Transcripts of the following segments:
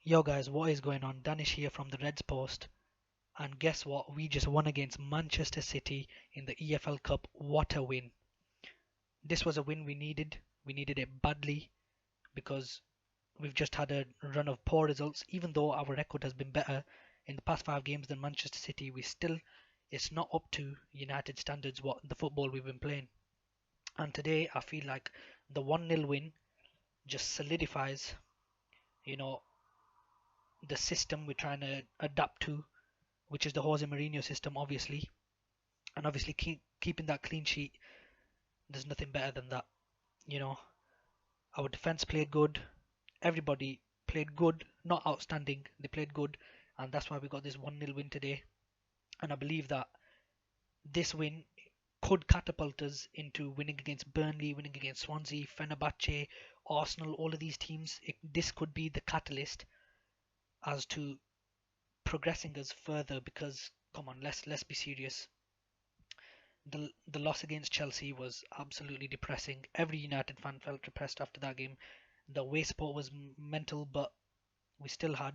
Yo guys, what is going on? Danish here from the Reds Post. And guess what? We just won against Manchester City in the EFL Cup. What a win. This was a win we needed. We needed it badly because we've just had a run of poor results. Even though our record has been better in the past 5 games than Manchester City, it's not up to United standards what the football we've been playing. And today I feel like the 1-0 win just solidifies, you know, the system we're trying to adapt to, which is the Jose Mourinho system, obviously. And obviously, keeping that clean sheet, there's nothing better than that. You know, our defense played good. Everybody played good, not outstanding. They played good, and that's why we got this 1-0 win today. And I believe that this win could catapult us into winning against Burnley, winning against Swansea, Fenerbahce, Arsenal, all of these teams. This could be the catalyst as to progressing us further. Because come on, let's be serious. The loss against Chelsea was absolutely depressing. Every United fan felt depressed after that game. The away support was mental, but we still had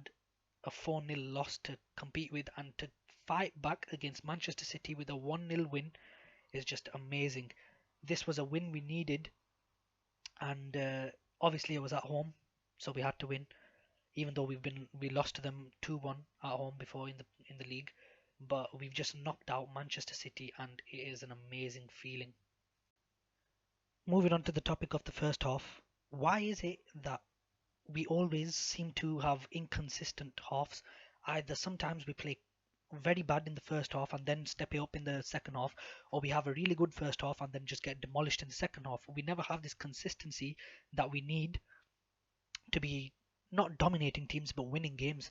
a 4-0 loss to compete with, and to fight back against Manchester City with a 1-0 win is just amazing. This was a win we needed, and obviously it was at home, so we had to win. Even though we lost to them 2-1 at home before in the league, but we've just knocked out Manchester City, and it is an amazing feeling. Moving on to the topic of the first half, why is it that we always seem to have inconsistent halves? Either sometimes we play very bad in the first half and then step it up in the second half, or we have a really good first half and then just get demolished in the second half. We never have this consistency that we need to be not dominating teams but winning games.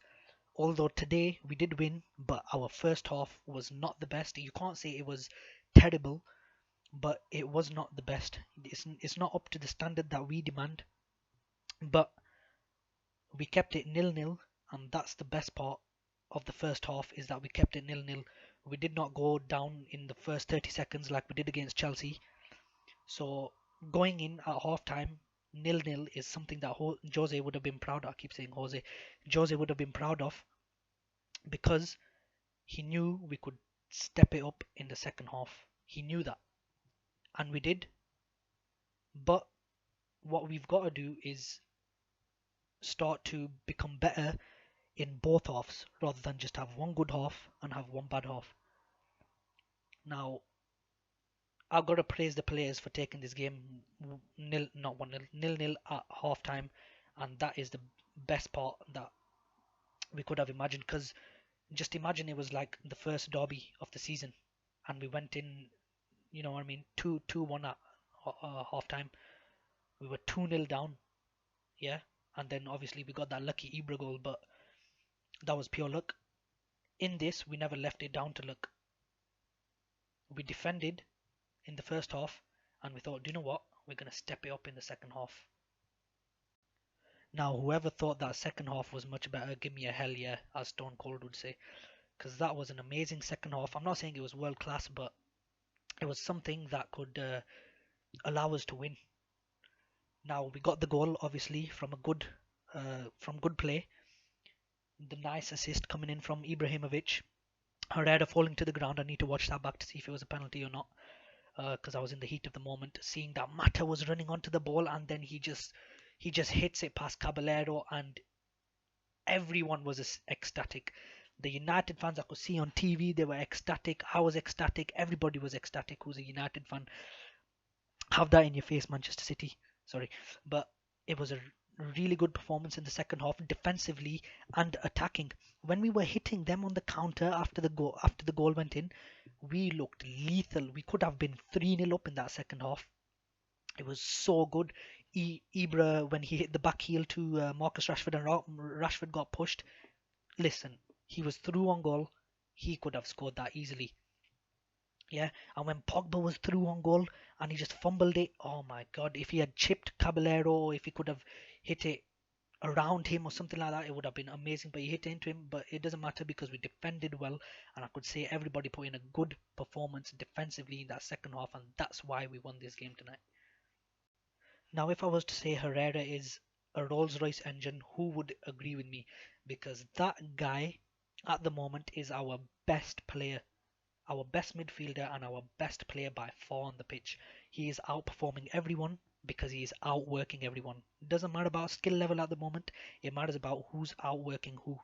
Although today we did win, but our first half was not the best. You can't say it was terrible, but it was not the best. It's not up to the standard that we demand. But we kept it nil-nil, and that's the best part of the first half, is that we kept it nil-nil. We did not go down in the first 30 seconds like we did against Chelsea. So going in at half time nil-nil is something that Jose would have been proud of. I keep saying Jose. Jose would have been proud of, because he knew we could step it up in the second half. He knew that, and we did. But what we've got to do is start to become better in both halves, rather than just have one good half and have one bad half. Now, I've got to praise the players for taking this game nil, not 1-0, nil-nil at half time, and that is the best part that we could have imagined. Because just imagine it was like the first derby of the season, and we went in, you know what I mean, 2-1 at half time. We were 2-0 down, yeah, and then obviously we got that lucky Ibra goal, but that was pure luck. In this, we never left it down to luck. We defended in the first half, and we thought, do you know what? We're going to step it up in the second half. Now, whoever thought that second half was much better, give me a hell yeah, as Stone Cold would say, because that was an amazing second half. I'm not saying it was world class, but it was something that could allow us to win. Now, we got the goal obviously from good play. The nice assist coming in from Ibrahimovic. Herrera falling to the ground. I need to watch that back to see if it was a penalty or not, because I was in the heat of the moment, seeing that Mata was running onto the ball, and then he just hits it past Caballero, and everyone was ecstatic. The United fans I could see on TV, they were ecstatic. I was ecstatic. Everybody was ecstatic who's a United fan. Have that in your face, Manchester City. Sorry, but it was a really good performance in the second half, defensively and attacking. When we were hitting them on the counter after the goal went in, we looked lethal. We could have been 3-0 up in that second half. It was so good. Ibra, when he hit the back heel to Marcus Rashford, and Rashford got pushed. Listen, he was through on goal. He could have scored that easily. Yeah, and when Pogba was through on goal and he just fumbled it, oh my god, if he had chipped Caballero, if he could have hit it around him or something like that, it would have been amazing. But he hit into him, but it doesn't matter because we defended well, and I could say everybody put in a good performance defensively in that second half, and that's why we won this game tonight. Now, if I was to say Herrera is a Rolls Royce engine. Who would agree with me? Because that guy at the moment is our best player, our best midfielder, and our best player by far on the pitch. He is outperforming everyone because he is outworking everyone. It doesn't matter about skill level at the moment, it matters about who's outworking who.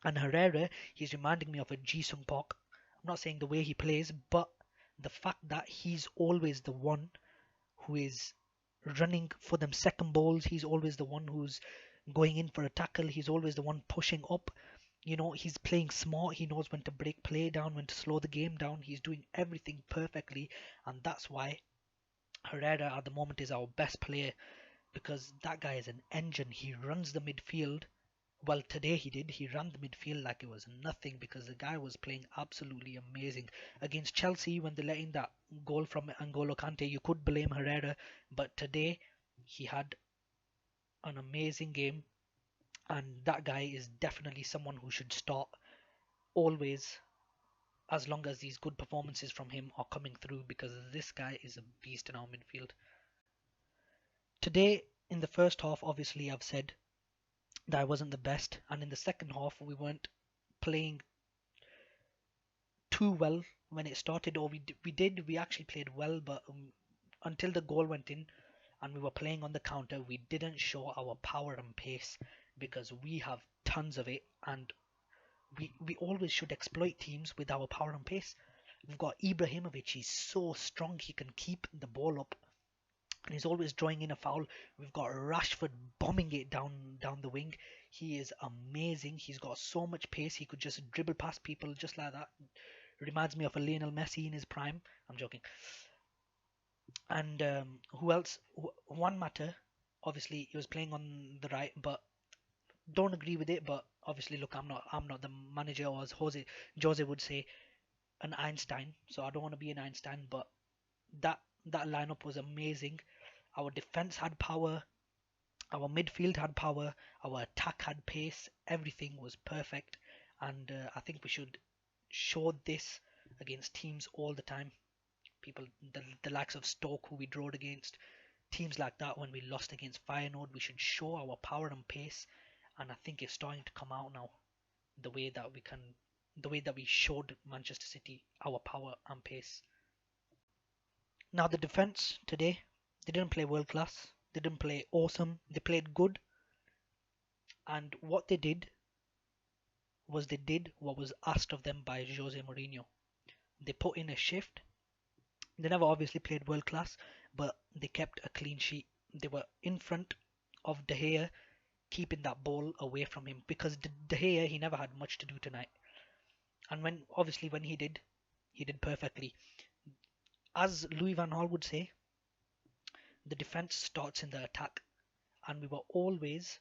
And Herrera, he's reminding me of a Ji-sung Park. I'm not saying the way he plays, but the fact that he's always the one who is running for them second balls. He's always the one who's going in for a tackle. He's always the one pushing up. You know, he's playing smart. He knows when to break play down, when to slow the game down. He's doing everything perfectly, and that's why Herrera at the moment is our best player, because that guy is an engine. He runs the midfield. Well, today he did. He ran the midfield like it was nothing because the guy was playing absolutely amazing. Against Chelsea, when they let in that goal from N'Golo Kante, you could blame Herrera, but today he had an amazing game, and that guy is definitely someone who should start always, as long as these good performances from him are coming through, because this guy is a beast in our midfield. Today, in the first half, obviously, I've said that I wasn't the best, and in the second half, we weren't playing too well when it started, or we actually played well, but until the goal went in and we were playing on the counter, we didn't show our power and pace because we have tons of it, and we always should exploit teams with our power and pace. We've got Ibrahimovic, he's so strong, he can keep the ball up and he's always drawing in a foul. We've got Rashford bombing it down the wing. He is amazing. He's got so much pace. He could just dribble past people just like that. Reminds me of a Lionel Messi in his prime. I'm joking. And who else? Juan Mata. Obviously, he was playing on the right, but don't agree with it. But obviously, look, I'm not the manager, or as Jose would say, an Einstein. So I don't want to be an Einstein. But that that lineup was amazing. Our defense had power. Our midfield had power. Our attack had pace. Everything was perfect. And I think we should show this against teams all the time. People, the likes of Stoke, who we drawed against, teams like that. When we lost against Feyenoord, we should show our power and pace. And I think it's starting to come out now. The way that we showed Manchester City our power and pace. Now the defense today, they didn't play world class. They didn't play awesome. They played good, and what they did was they did what was asked of them by Jose Mourinho. They put in a shift. They never obviously played world class, but they kept a clean sheet. They were in front of De Gea, keeping that ball away from him, because De Gea, he never had much to do tonight. And when he did perfectly. As Louis van Gaal would say, the defense starts in the attack, and we were always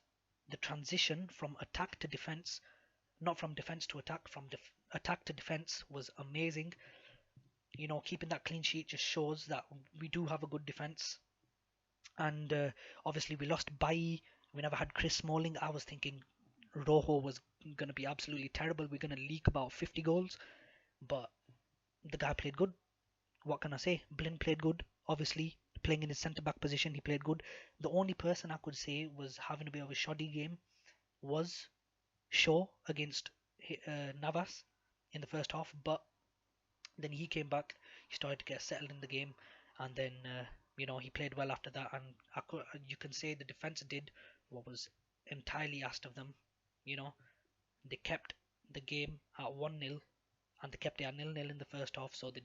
the transition from attack to defense, not from defense to attack, from attack to defense was amazing. You know, keeping that clean sheet just shows that we do have a good defense. And obviously, we lost Bailly. We never had Chris Smalling. I was thinking Rojo was going to be absolutely terrible. We're going to leak about 50 goals. But the guy played good. What can I say? Blin played good. Obviously, playing in his centre back position, he played good. The only person I could say was having a bit of a shoddy game was Shaw against Navas in the first half. But then he came back, he started to get settled in the game, and then he played well after that. And you can say the defense did what was entirely asked of them. You know, they kept the game at 1-0, and they kept it at 0-0 in the first half. So they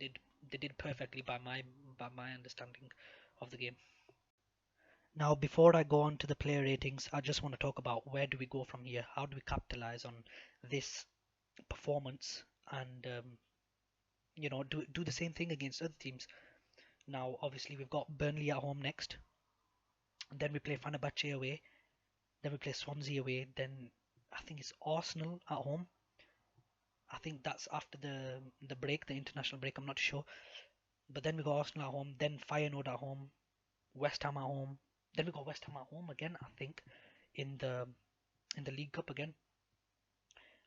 did perfectly by my understanding of the game. Now, before I go on to the player ratings, I just want to talk about where do we go from here? How do we capitalize on this performance and do the same thing against other teams? Now, obviously, we've got Burnley at home next. Then we play Fenerbahce away. Then we play Swansea away. Then I think it's Arsenal at home. I think that's after the break, the international break. I'm not sure. But then we got Arsenal at home. Then Feyenoord at home. West Ham at home. Then we got West Ham at home again. I think in the League Cup again,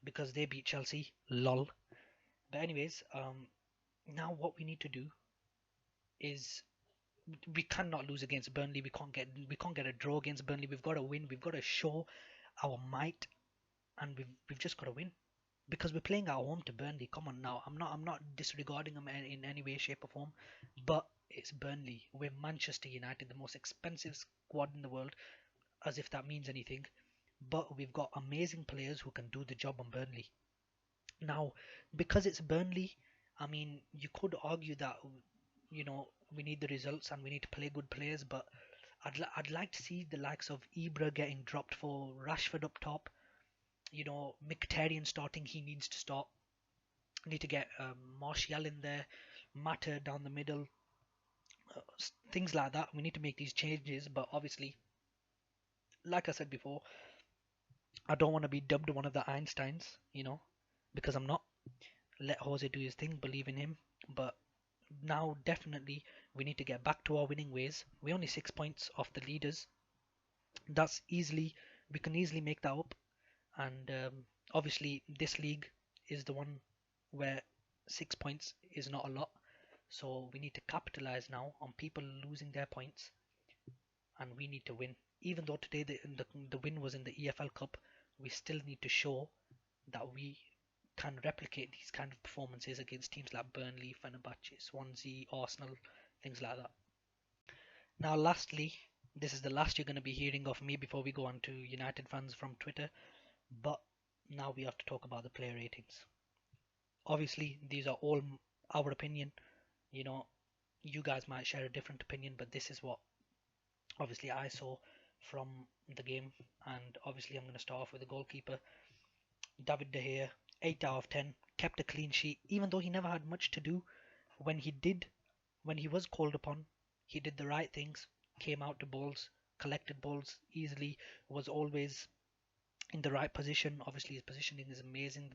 because they beat Chelsea. Lol. But anyways, now what we need to do is we cannot lose against Burnley. We can't get a draw against Burnley. We've got to win. We've got to show our might, and we've just got to win because we're playing at home to Burnley. Come on now. I'm not disregarding them in any way, shape, or form, but it's Burnley. We're Manchester United, the most expensive squad in the world, as if that means anything. But we've got amazing players who can do the job on Burnley. Now, because it's Burnley, I mean, you could argue that we need the results and we need to play good players, but I'd like to see the likes of Ibra getting dropped for Rashford up top. Mkhitaryan starting. He needs to start. Need to get Martial in there, Mata down the middle, things like that. We need to make these changes, but obviously, like I said before, I don't want to be dubbed one of the Einsteins, because I'm not. Let Jose do his thing, believe in him. But now, definitely, we need to get back to our winning ways. We're only 6 points off the leaders. That's easily, we can easily make that up. And obviously, this league is the one where 6 points is not a lot. So we need to capitalize now on people losing their points, and we need to win. Even though today the win was in the EFL Cup, we still need to show that we can replicate these kind of performances against teams like Burnley, Fenerbahce, Swansea, Arsenal, things like that. Now, lastly, this is the last you're going to be hearing of me before we go on to United fans from Twitter, but now we have to talk about the player ratings. Obviously, these are all our opinion. You know, you guys might share a different opinion, but this is what obviously I saw from the game. And obviously, I'm going to start off with the goalkeeper, David De Gea, 8 out of 10, kept a clean sheet, even though he never had much to do. When he did, when he was called upon, he did the right things, came out to balls, collected balls easily, was always in the right position. Obviously, his positioning is amazing.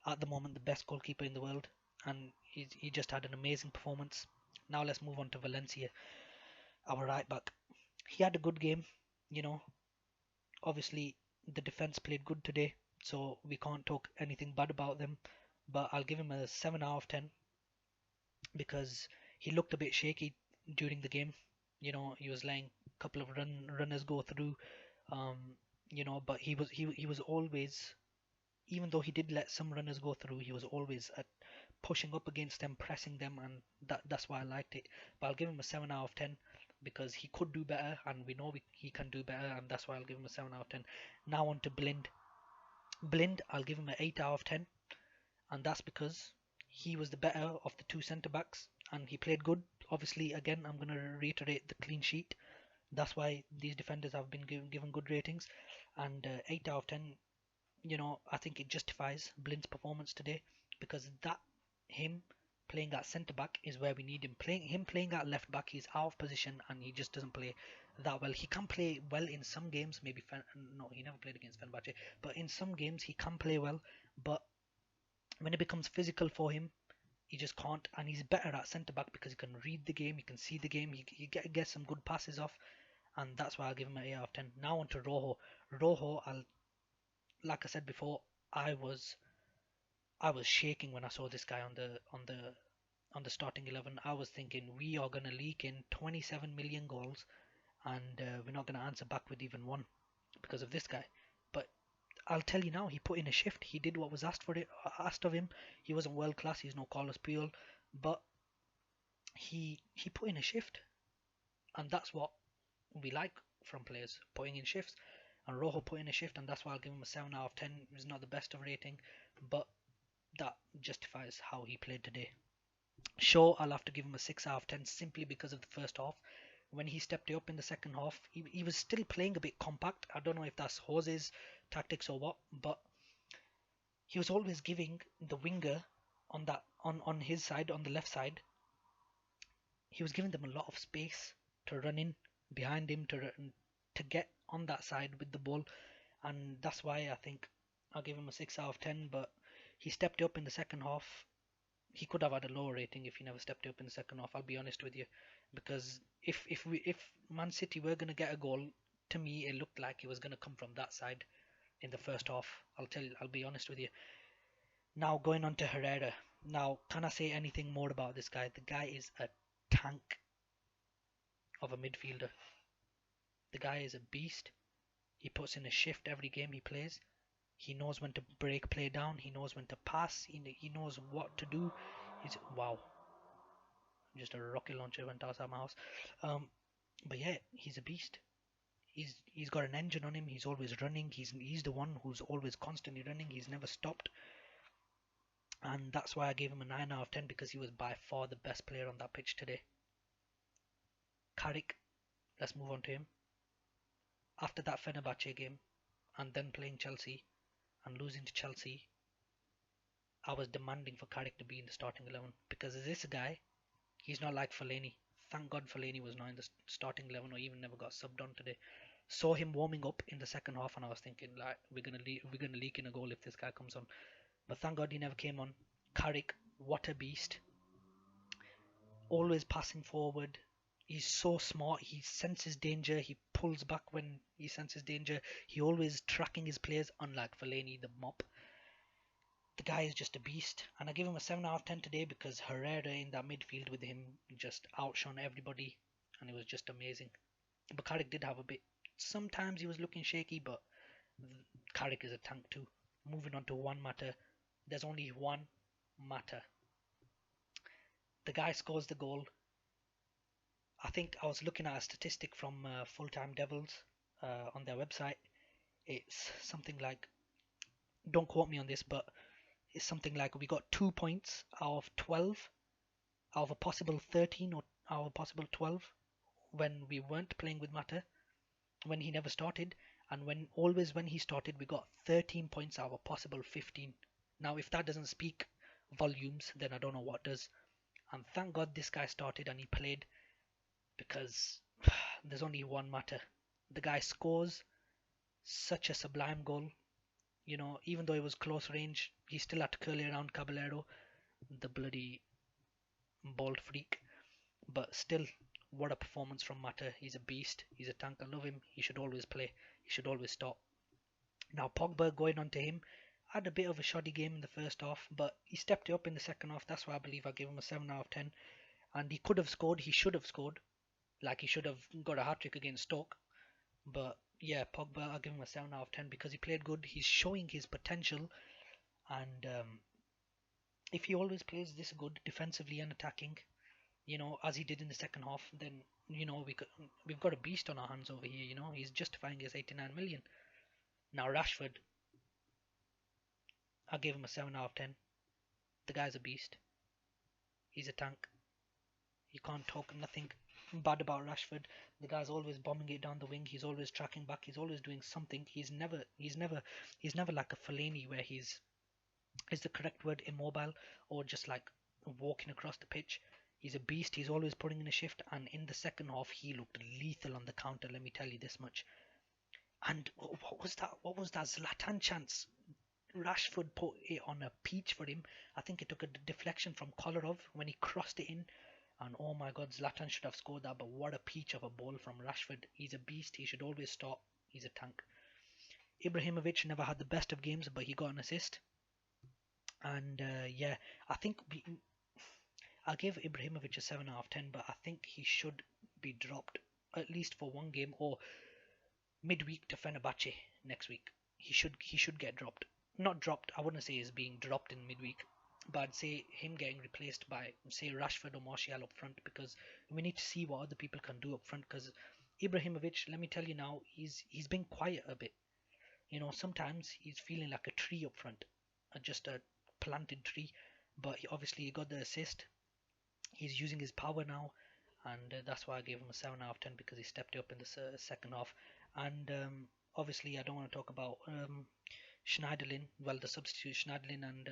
At the moment, the best goalkeeper in the world, and he just had an amazing performance. Now let's move on to Valencia, our right back. He had a good game, you know. Obviously, the defense played good today, so we can't talk anything bad about them. But I'll give him a 7 out of 10 because he looked a bit shaky during the game. He was letting a couple of runners go through. Um, but he was always, even though he did let some runners go through, he was always pushing up against them, pressing them, and that's why I liked it. But I'll give him a 7 out of 10 because he could do better, and we know he can do better, and that's why I'll give him a 7 out of 10. Now on to Blind. Blind, I'll give him an 8 out of 10, and that's because he was the better of the two centre backs, and he played good. Obviously, again, I'm going to reiterate the clean sheet. That's why these defenders have been given good ratings, and 8 out of 10. I think it justifies Blind's performance today because him playing at centre back is where we need him. Playing at left back, he's out of position and he just doesn't play that well. He can play well in some games, maybe no, he never played against Fenerbahce, but in some games he can play well. But when it becomes physical for him, he just can't. And he's better at centre back because he can read the game, he can see the game, he gets some good passes off, and that's why I'll give him an 8 out of 10. Now on to Rojo. Rojo, like I said before, I was I was shaking when I saw this guy on the starting 11. I was thinking we are gonna leak in 27 million goals, and we're not gonna answer back with even one because of this guy. But I'll tell you now, he put in a shift. He did what was asked of him. He wasn't world class. He's no Carlos Puyol, but he put in a shift, and that's what we like from players, putting in shifts. And Rojo put in a shift, and that's why I'll give him a 7 out of 10. It's not the best of rating, but that justifies how he played today. Sure, I'll have to give him a 6 out of 10 simply because of the first half. When he stepped up in the second half, he was still playing a bit compact. I don't know if that's Jose's tactics or what, but he was always giving the winger on his side, on the left side, he was giving them a lot of space to run in behind him to get on that side with the ball, and that's why I think I'll give him a 6 out of 10. But he stepped up in the second half. He could have had a lower rating if he never stepped up in the second half. I'll be honest with you, because if Man City were gonna get a goal, to me it looked like it was gonna come from that side in the first half. I'll be honest with you. Now going on to Herrera. Now, can I say anything more about this guy? The guy is a tank. of a midfielder. The guy is a beast. He puts in a shift every game he plays. He knows when to break play down. He knows when to pass. He knows what to do. He's wow. Just a rocket launcher went outside my house. Um, but yeah, he's a beast. He's got an engine on him. He's always running. He's the one who's always constantly running. He's never stopped, and that's why I gave him a 9 out of 10 because he was by far the best player on that pitch today. Carrick, let's move on to him. After that Fenerbahce game, and then playing Chelsea and losing to Chelsea, I was demanding for Carrick to be in the starting 11 because this guy, he's not like Fellaini. Thank God Fellaini was not in the starting 11 or even never got subbed on today. Saw him warming up in the second half and I was thinking like we're gonna leak in a goal if this guy comes on. But thank God he never came on. Carrick, what a beast. Always passing forward. He's so smart. He senses danger. He pulls back when he senses danger. He always tracking his players, unlike Fellaini, the mop. The guy is just a beast. And I give him a 7 out of 10 today because Herrera in that midfield with him just outshone everybody. And it was just amazing. But Carrick did have a bit. Sometimes he was looking shaky, but Carrick is a tank too. Moving on to one matter. There's only one matter. The guy scores the goal. I think I was looking at a statistic from Full Time Devils on their website. It's something like, don't quote me on this, but it's something like we got 2 points out of 12, out of a possible 13 or out of a possible 12 when we weren't playing with Mata, when he never started, and when he started, we got 13 points out of a possible 15. Now, if that doesn't speak volumes, then I don't know what does. And thank God this guy started and he played because there's only one matter. The guy scores such a sublime goal. You know, even though it was close range, he still had to curl it around Caballero, the bloody bald freak. But still, what a performance from Mata. He's a beast. He's a tank. I love him. He should always play. He should always start. Now, Pogba going on to him. Had a bit of a shoddy game in the first half, but he stepped it up in the second half. That's why I believe I gave him a 7 out of 10. And he could have scored. He should have scored. Like he should have got a hat trick against Stoke. But yeah, Pogba, I'll give him a 7 out of 10 because he played good. He's showing his potential. And if he always plays this good defensively and attacking, you know, as he did in the second half, then you know we've got a beast on our hands over here. You know, he's justifying his 89 million. Now Rashford, I gave him a 7 out of 10. The guy's a beast. He's a tank. You can't talk nothing bad about Rashford. The guy's always bombing it down the wing. He's always tracking back. He's always doing something. He's never like a Fellaini where is the correct word, immobile or just like walking across the pitch. He's a beast. He's always putting in a shift. And in the second half, he looked lethal on the counter. Let me tell you this much. And what was that? What was that Zlatan chance? Rashford put it on a peach for him. I think it took a deflection from Kolarov when he crossed it in. And oh my God, Zlatan should have scored that. But what a peach of a ball from Rashford. He's a beast. He should always start. He's a tank. Ibrahimovic never had the best of games, but he got an assist. And yeah, I think I'll give Ibrahimovic a 7 out of 10, but I think he should be dropped at least for one game or midweek to Fenerbahce next week. He should get dropped. Not dropped. I wouldn't say he's being dropped in midweek, but I'd say him getting replaced by say Rashford or Martial up front because we need to see what other people can do up front. Because Ibrahimovic, let me tell you now, he's been quiet a bit. You know, sometimes he's feeling like a tree up front, just a planted tree. But obviously he got the assist. He's using his power now, and that's why I gave him a 7 out of 10 because he stepped up in the second half. And obviously, I don't want to talk about Schneiderlin, well, the substitute Schneiderlin and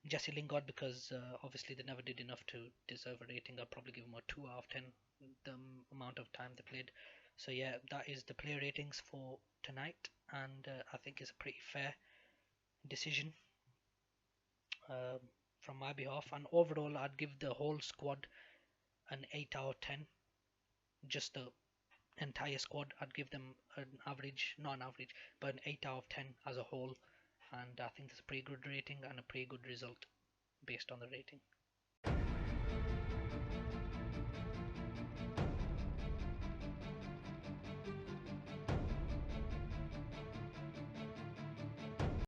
Jesse Lingard because obviously they never did enough to deserve a rating. I'll probably give him a 2 out of 10, the amount of time they played. So yeah, that is the player ratings for tonight, and I think it's a pretty fair decision from my behalf. And overall, I'd give the whole squad an 8 out of 10. Just the entire squad, I'd give them an average, not an average, but an 8 out of 10 as a whole. And I think that's a pretty good rating and a pretty good result based on the rating.